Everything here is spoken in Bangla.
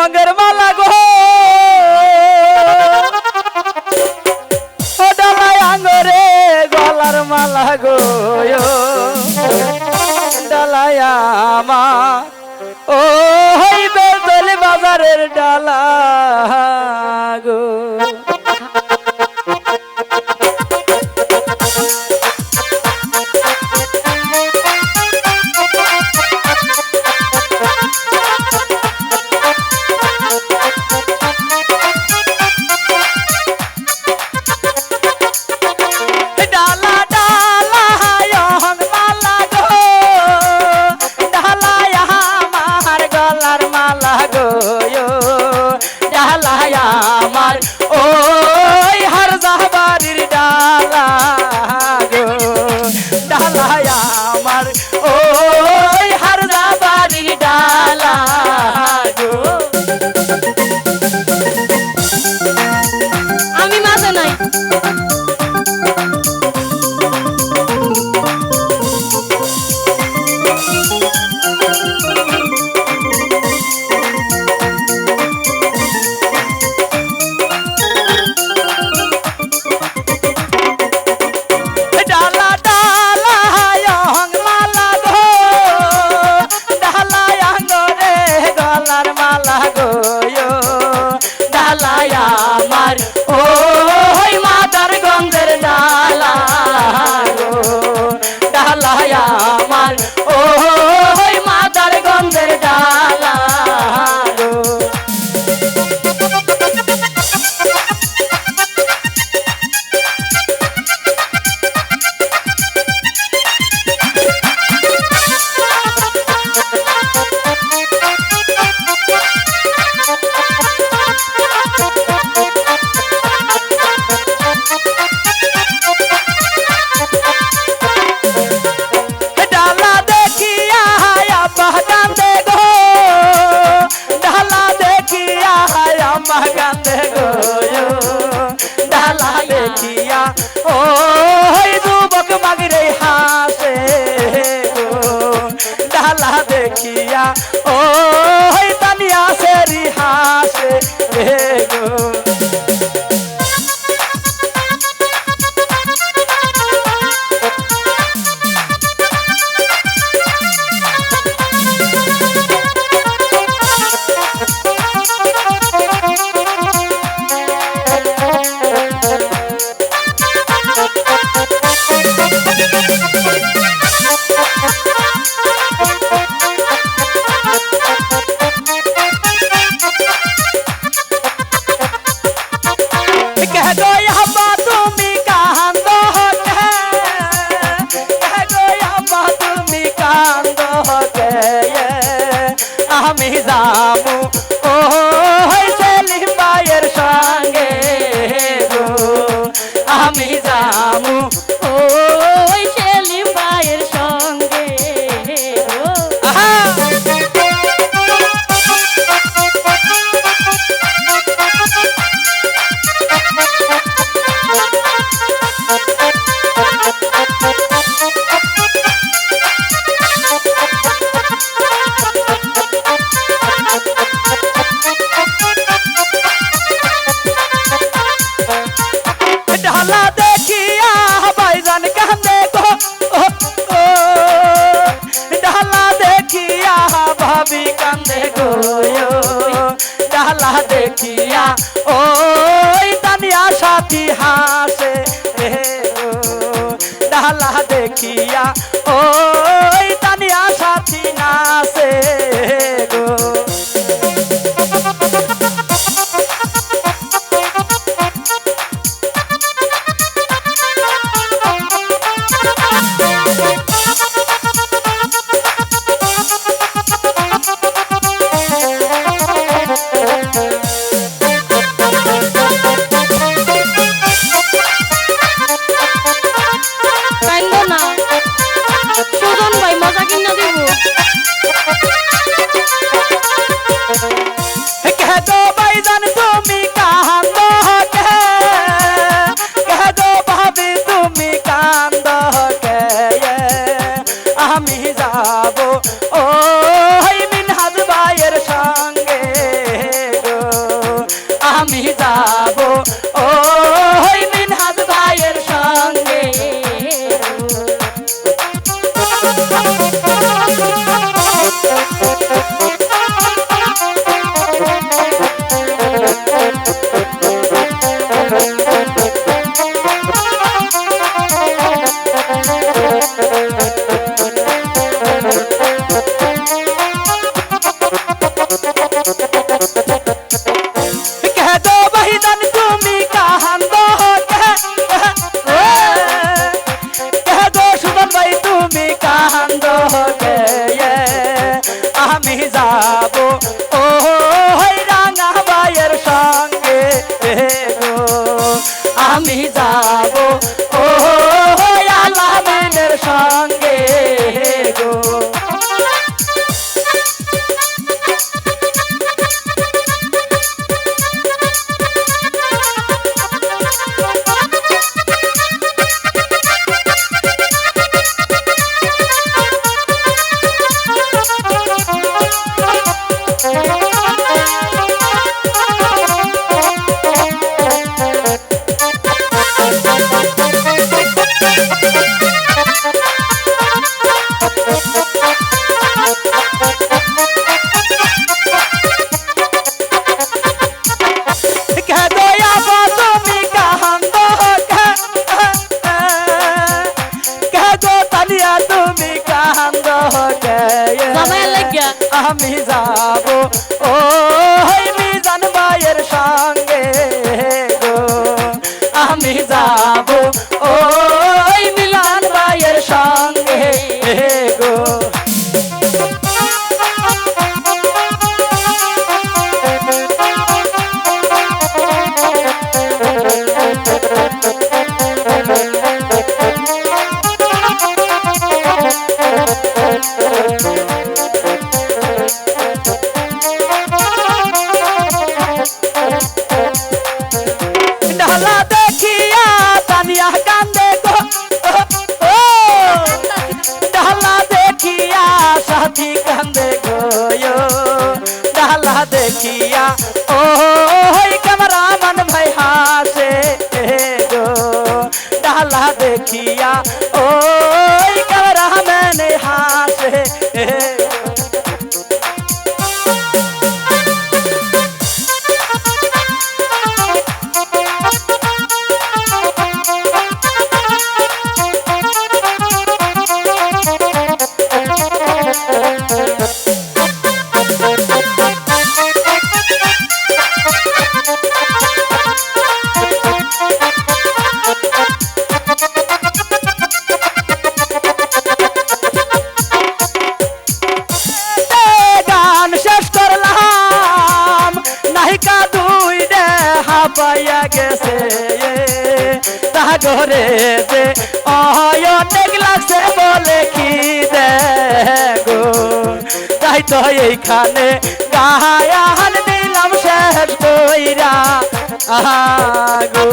রঙের মালা গো ডালায় আঙ্গরে গলার মালা গো ডালায় আমার ও বেলতলি বাজারের ডালা গো আমার ওই হার জাহবারির ডালা গো ডালায় আমার ওই হার জাহবারির ডালা গো আমি মাঝে নাই আমার ওই মাদার গন্ধের ডালা গো ডালায় আমার ওই মাদার গন্ধের ডালা গো কান্দে গো ডালা দেখিয়া ওই যুবক মাগরে হাসে গো ডালা দেখিয়া ওই তানিয়া সেরি হাসে গো আমি যাবো ওই সেলিম ভাইয়ের সঙ্গে গো আমি যাবো ওই সেলিম ভাইয়ের সঙ্গে গো ডালা দেখিয়া ভাইজান কান্দে গো ডালা দেখিয়া ভাবি কান্দে গো ডালা দেখিয়া ওই তানিয়া সাথী হাসে গো ডালা দেখিয়া ওই তানিয়া সাথী নাচে গো যাব ও মিনহাজ ভাইয়ের সঙ্গে कह दो बहिदन তুমি কাহান্দ कह दो সুদন ভাই তুমি কাহান্দ আমি যাব ও রাঙা ভাইয়ের সঙ্গে গো আমি যাব ও আলামিনের সঙ্গে গো আমি যাব ও মিজান ভাইয়ের সঙ্গে গো আমি যাব ও মিজান ভাইয়ের সঙ্গে গো ডালা দেখিয়া তানিয়া কান্দে গো ডালা দেখিয়া সাথী কান্দে গো ডালা দেখিয়া ও ক্যামেরাম্যান ভাই হাসে গো ডালা দেখিয়া ও ক্যামেরাম্যান হাসে পাইয়া গেছে সাগরে যে অনেক লাগছে বলে কি গো তাই তো এইখানে গায়ান দিলাম শেষ কইরা গো